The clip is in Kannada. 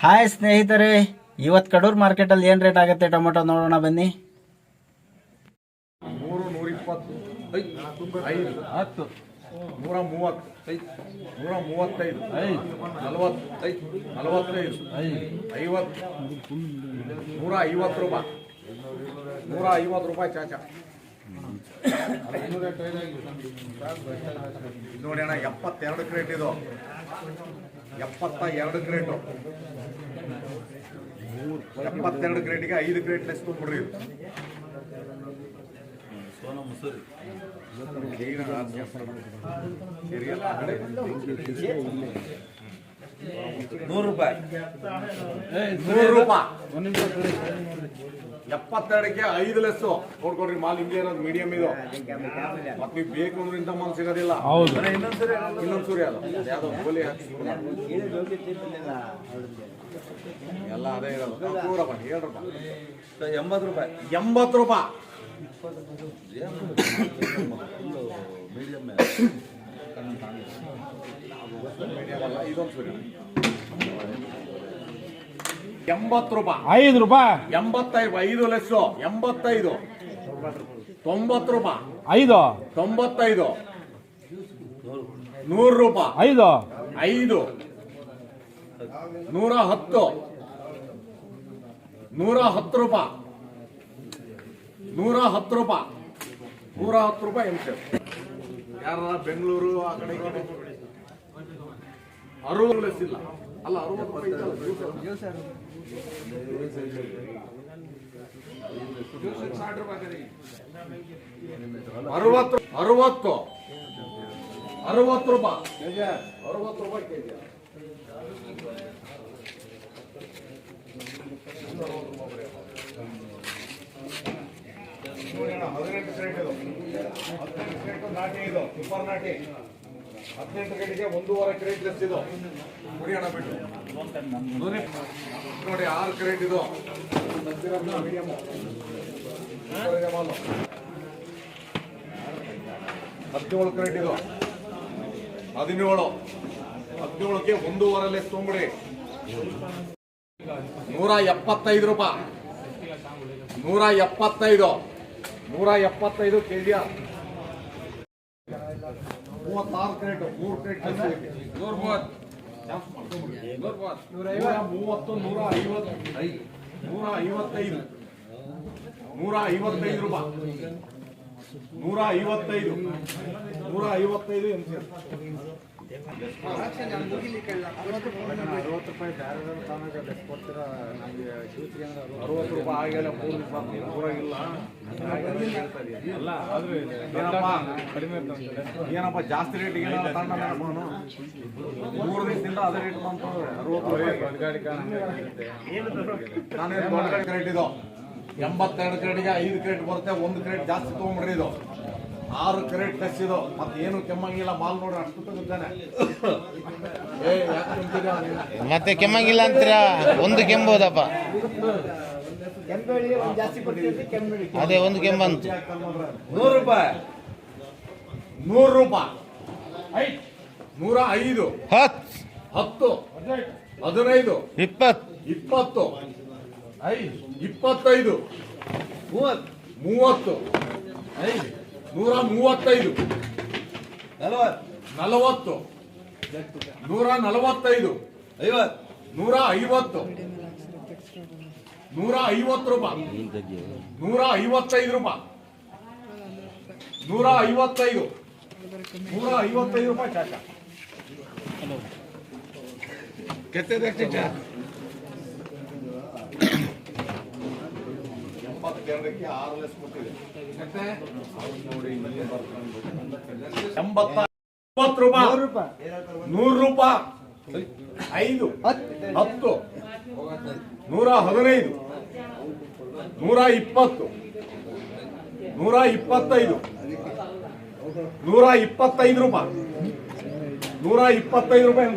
ಹಾಯ್ ಸ್ನೇಹಿತರೆ, ಇವತ್ತು ಕಡೂರು ಮಾರ್ಕೆಟಲ್ಲಿ ಏನು ರೇಟ್ ಆಗುತ್ತೆ ಟೊಮೊಟೊ ನೋಡೋಣ ಬನ್ನಿ. 120, 130, 135, 40, 45, 50, 150 ರೂಪಾಯಿ ಚಾಚಾ ನೋಡಿ ಅಣ್ಣ. 72 ಕ್ರೇಟ್ ಇದು, 72 ಕ್ರೇಟು. 72 ಕ್ರೇಟಿಗೆ 5 ಕ್ರೇಟ್ ಲೆಸ್ ತುಂಬಿಡ್ರಿ ಇದು. ₹100. 72ಕ್ಕೆ 5 ಲೆಸ್ಸು ನೋಡ್ಕೊಡ್ರಿ. ಮಾಲ್ ಹಿಂಗೆ ಇರೋದು ಮೀಡಿಯಂ ಇದು. ಮತ್ತೆ ನೀವು ಬೇಕು ಅಂದ್ರೆ ಇಂಥ ಮಾಲ್ ಸಿಗೋದಿಲ್ಲ. ಇನ್ನೊಂದ್ಸೂರಿ ಅದು ಯಾವ್ದು ಗೋಲಿ ಎಲ್ಲ ಅದೇ ಇರೋದು. 80 ರೂಪಾಯಿ. 80 ರೂಪಾಯಿ. ಇದೊಂದು ಸೂರಿ 80 ರೂಪಾಯಿ. 5 ರೂಪಾಯಿ. 85, 5 ಲೆಸ್ಸು 85. 90 ರೂಪಾಯಿ. 5. 95. 100 ರೂಪಾಯಿ. 5. 5. 110. 110 ರೂಪಾಯಿ. 110 ರೂಪಾಯಿ. 110 ರೂಪಾಯಿ ಎಂಟು. ಯಾರ ಬೆಂಗಳೂರು ಆ ಕಡೆ 60 ಲೆಸ್ ಇಲ್ಲ ಅಲ್ಲ. 60 ರೂಪಾಯಿ 60 ರೂಪಾಯಿ. 60 ರೂಪಾಯಿ ಕೆಜಿ. 18 ಕ್ರೇಟ್ ಇದು. 18 ಕ್ರೇಟ್ ನಾಟಿ ಇದು, ಸೂಪರ್ ನಾಟಿ. 18 ಕ್ರೇಟಿಗೆ 1.5 ಕ್ರೇಟ್ ಲೆಸ್ ಇದು. ಕುಡಿಯೋಣ ಬಿಟ್ಟು ನೋಡಿ. 6 ಕ್ರೇಟ್ ಇದು ಮೀಡಿಯಮ್. 17 ಕ್ರೇಟ್ ಇದು. 17ಕ್ಕೆ 1.5 ಲೆಸ್ ತೊಗೊಂಬಿಡಿ. 175 ರೂಪಾಯಿ. 175. 175 ಕೆಜಿ. 36 ಕ್ರೇಟ್. 3 ಕ್ರೇಟ್ 130, 150, 155, 155 ರೂಪಾಯಿ. 155 ಎಂಸಿ. 60 ರೂಪಾಯಿ ಆಗಿಲ್ಲ. ಪೂರಾಗಿಲ್ಲ. ಏನಪ್ಪ ಜಾಸ್ತಿ ರೇಟಿಗೆ ತಗೊಂಡು 3 ದಿವಸದಿಂದ ಅದೇ ರೇಟ್ ಬಂತು. 60 ರೂಪಾಯಿ ಕ್ರೇಟ್ ಇದು. 82 ಕ್ರೇಟಿಗೆ 5 ಕ್ರೇಟ್ ಬರುತ್ತೆ. 1 ಕ್ರೇಟ್ ಜಾಸ್ತಿ ತಗೊಂಡ್ಬಿಡ್ರಿ ಇದು. 6 ಕ್ರೇಟ್ ಲೆಸ್ ಇದು. ಮತ್ತೆ ಏನು ಕೆಮ್ಮಂಗಿಲ್ಲ. ಮಾಲ್ ನೋಡ್ರಿ ಅಷ್ಟು ತಗೋತಾನೆ. ಮತ್ತೆ ಕೆಮ್ಮಂಗಿಲ್ಲ ಅಂತೀರಾ? ಒಂದು ಕೆಂಬೋದಪ್ಪ. ಅದೇ ಒಂದು ಕೆಂಬಂತು. 100 ರೂಪಾಯಿ. 100 ರೂಪಾಯಿ. 105, 10, 10, 15, 20, 20, 25, 30, 135, 40, 145, 150, 150 ರೂಪಾಯಿ. 155 ರೂಪಾಯಿ. 155 ರೂಪಾಯಿ ಚಾಚಾ. ಕೆತ್ತೆ 82ಕ್ಕೆ 6 ಲೆಸ್ ಕೊಟ್ಟಿದೆ. 80 ರೂಪಾಯಿ. 100 ರೂಪಾಯಿ. 5, 10, 115, 120, 125, 125 ರೂಪಾಯಿ. 125 ರೂಪಾಯಿ